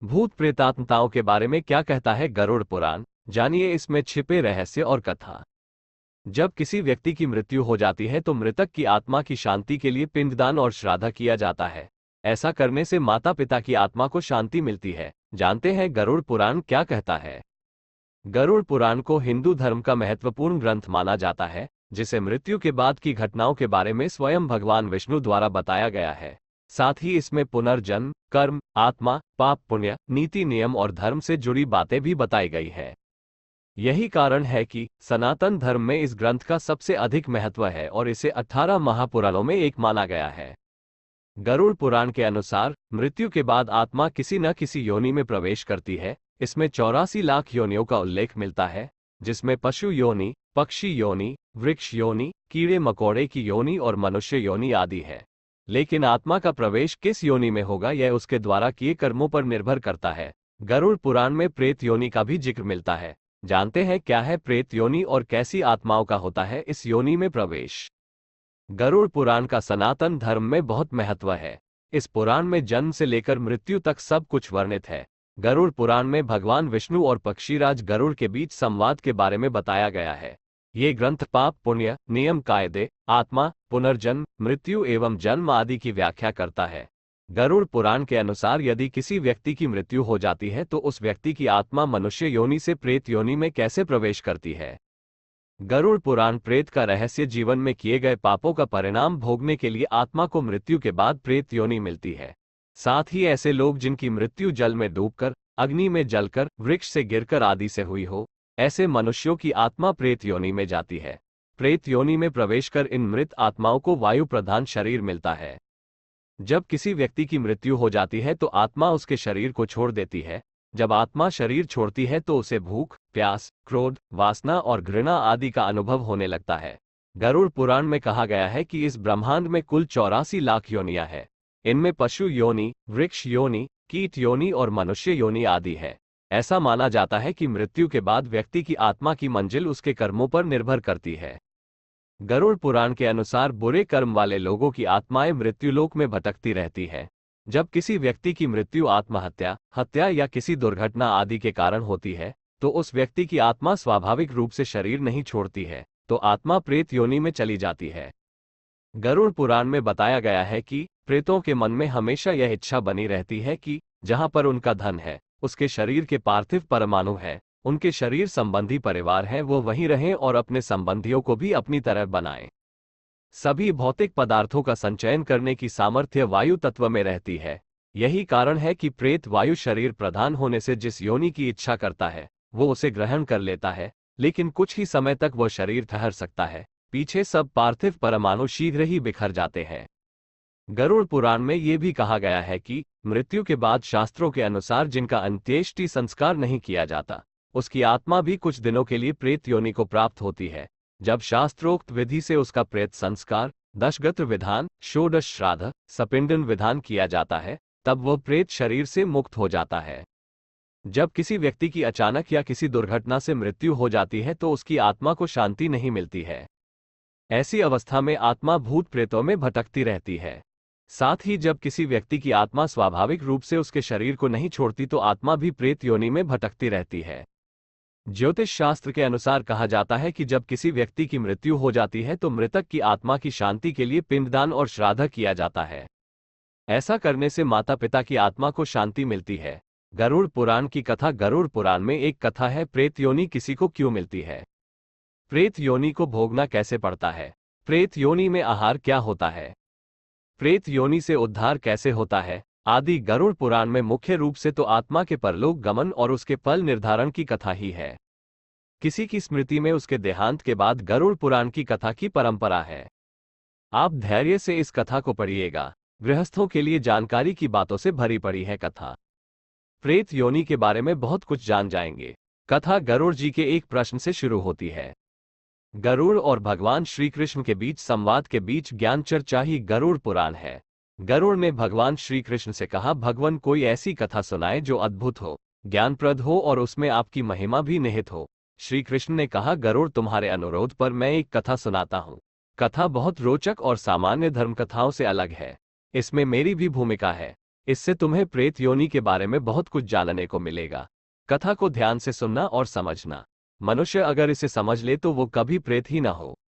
भूत प्रेतात्मताओं के बारे में क्या कहता है गरुड़ पुराण, जानिए इसमें छिपे रहस्य और कथा। जब किसी व्यक्ति की मृत्यु हो जाती है तो मृतक की आत्मा की शांति के लिए पिंडदान और श्राद्ध किया जाता है। ऐसा करने से माता पिता की आत्मा को शांति मिलती है। जानते हैं गरुड़ पुराण क्या कहता है। गरुड़ पुराण को हिंदू धर्म का महत्वपूर्ण ग्रंथ माना जाता है, जिसे मृत्यु के बाद की घटनाओं के बारे में स्वयं भगवान विष्णु द्वारा बताया गया है। साथ ही इसमें पुनर्जन्म, कर्म, आत्मा, पाप पुण्य, नीति नियम और धर्म से जुड़ी बातें भी बताई गई है। यही कारण है कि सनातन धर्म में इस ग्रंथ का सबसे अधिक महत्व है और इसे 18 महापुराणों में एक माना गया है। गरुड़ पुराण के अनुसार मृत्यु के बाद आत्मा किसी न किसी योनि में प्रवेश करती है। इसमें 84 लाख योनियों का उल्लेख मिलता है, जिसमें पशु योनि, पक्षी योनि, वृक्ष योनि, कीड़े मकोड़े की योनि और मनुष्य योनि आदि है। लेकिन आत्मा का प्रवेश किस योनि में होगा यह उसके द्वारा किए कर्मों पर निर्भर करता है। गरुड़ पुराण में प्रेत योनि का भी जिक्र मिलता है। जानते हैं क्या है प्रेत योनि और कैसी आत्माओं का होता है इस योनि में प्रवेश। गरुड़ पुराण का सनातन धर्म में बहुत महत्व है। इस पुराण में जन्म से लेकर मृत्यु तक सब कुछ वर्णित है। गरुड़ पुराण में भगवान विष्णु और पक्षीराज गरुड़ के बीच संवाद के बारे में बताया गया है। ये ग्रंथ पाप पुण्य, नियम कायदे, आत्मा, पुनर्जन्म, मृत्यु एवं जन्म आदि की व्याख्या करता है। गरुड़ पुराण के अनुसार यदि किसी व्यक्ति की मृत्यु हो जाती है तो उस व्यक्ति की आत्मा मनुष्य योनि से प्रेत योनि में कैसे प्रवेश करती है। गरुड़ पुराण प्रेत का रहस्य जीवन में किए गए पापों का परिणाम भोगने के लिए आत्मा को मृत्यु के बाद प्रेत योनि मिलती है। साथ ही ऐसे लोग जिनकी मृत्यु जल में डूबकर, अग्नि में जलकर, वृक्ष से गिरकर आदि से हुई हो, ऐसे मनुष्यों की आत्मा प्रेत योनि में जाती है। प्रेत योनि में प्रवेश कर इन मृत आत्माओं को वायु प्रधान शरीर मिलता है। जब किसी व्यक्ति की मृत्यु हो जाती है तो आत्मा उसके शरीर को छोड़ देती है। जब आत्मा शरीर छोड़ती है तो उसे भूख, प्यास, क्रोध, वासना और घृणा आदि का अनुभव होने लगता है। गरुड़ पुराण में कहा गया है कि इस ब्रह्मांड में कुल 84 लाख योनियां हैं। इनमें पशु योनि, वृक्ष योनि, कीट योनि और मनुष्य योनि आदि है। ऐसा माना जाता है कि मृत्यु के बाद व्यक्ति की आत्मा की मंजिल उसके कर्मों पर निर्भर करती है। गरुड़ पुराण के अनुसार बुरे कर्म वाले लोगों की आत्माएं मृत्युलोक में भटकती रहती है। जब किसी व्यक्ति की मृत्यु आत्महत्या, हत्या या किसी दुर्घटना आदि के कारण होती है तो उस व्यक्ति की आत्मा स्वाभाविक रूप से शरीर नहीं छोड़ती है, तो आत्मा प्रेत योनि में चली जाती है। गरुड़ पुराण में बताया गया है कि प्रेतों के मन में हमेशा यह इच्छा बनी रहती है कि जहां पर उनका धन है, उसके शरीर के पार्थिव परमाणु है, उनके शरीर संबंधी परिवार है, वो वहीं रहें और अपने संबंधियों को भी अपनी तरह बनाएं। सभी भौतिक पदार्थों का संचयन करने की सामर्थ्य वायु तत्व में रहती है। यही कारण है कि प्रेत वायु शरीर प्रधान होने से जिस योनि की इच्छा करता है वो उसे ग्रहण कर लेता है, लेकिन कुछ ही समय तक वह शरीर ठहर सकता है। पीछे सब पार्थिव परमाणु शीघ्र ही बिखर जाते हैं। गरुड़ पुराण में ये भी कहा गया है कि मृत्यु के बाद शास्त्रों के अनुसार जिनका अंत्येष्टि संस्कार नहीं किया जाता, उसकी आत्मा भी कुछ दिनों के लिए प्रेत योनि को प्राप्त होती है। जब शास्त्रोक्त विधि से उसका प्रेत संस्कार, दशगत्र विधान, षोडश श्राद्ध, सपिंडन विधान किया जाता है, तब वह प्रेत शरीर से मुक्त हो जाता है। जब किसी व्यक्ति की अचानक या किसी दुर्घटना से मृत्यु हो जाती है तो उसकी आत्मा को शांति नहीं मिलती है। ऐसी अवस्था में आत्मा भूत प्रेतों में भटकती रहती है। साथ ही जब किसी व्यक्ति की आत्मा स्वाभाविक रूप से उसके शरीर को नहीं छोड़ती तो आत्मा भी प्रेत योनि में भटकती रहती है। ज्योतिष शास्त्र के अनुसार कहा जाता है कि जब किसी व्यक्ति की मृत्यु हो जाती है तो मृतक की आत्मा की शांति के लिए पिंडदान और श्राद्ध किया जाता है। ऐसा करने से माता पिता की आत्मा को शांति मिलती है। गरुड़ पुराण की कथा। गरुड़ पुराण में एक कथा है, प्रेत योनि किसी को क्यों मिलती है। प्रेत योनि को भोगना कैसे पड़ता है। प्रेत योनि में आहार क्या होता है। प्रेत योनि से उद्धार कैसे होता है आदि। गरुड़ पुराण में मुख्य रूप से तो आत्मा के परलोक गमन और उसके फल निर्धारण की कथा ही है। किसी की स्मृति में उसके देहांत के बाद गरुड़ पुराण की कथा की परंपरा है। आप धैर्य से इस कथा को पढ़िएगा। गृहस्थों के लिए जानकारी की बातों से भरी पड़ी है कथा। प्रेत योनि के बारे में बहुत कुछ जान जाएंगे। कथा गरुड़ जी के एक प्रश्न से शुरू होती है। गरुड़ और भगवान श्री कृष्ण के बीच संवाद के बीच ज्ञान चर्चा ही गरुड़ पुराण है। गरुड़ ने भगवान श्री कृष्ण से कहा, भगवान कोई ऐसी कथा सुनाए जो अद्भुत हो, ज्ञानप्रद हो और उसमें आपकी महिमा भी निहित हो। श्री कृष्ण ने कहा, गरुड़ तुम्हारे अनुरोध पर मैं एक कथा सुनाता हूँ। कथा बहुत रोचक और सामान्य धर्म कथाओं से अलग है। इसमें मेरी भी भूमिका है। इससे तुम्हें प्रेत योनि के बारे में बहुत कुछ जानने को मिलेगा। कथा को ध्यान से सुनना और समझना। मनुष्य अगर इसे समझ ले तो वो कभी प्रेत ही ना हो।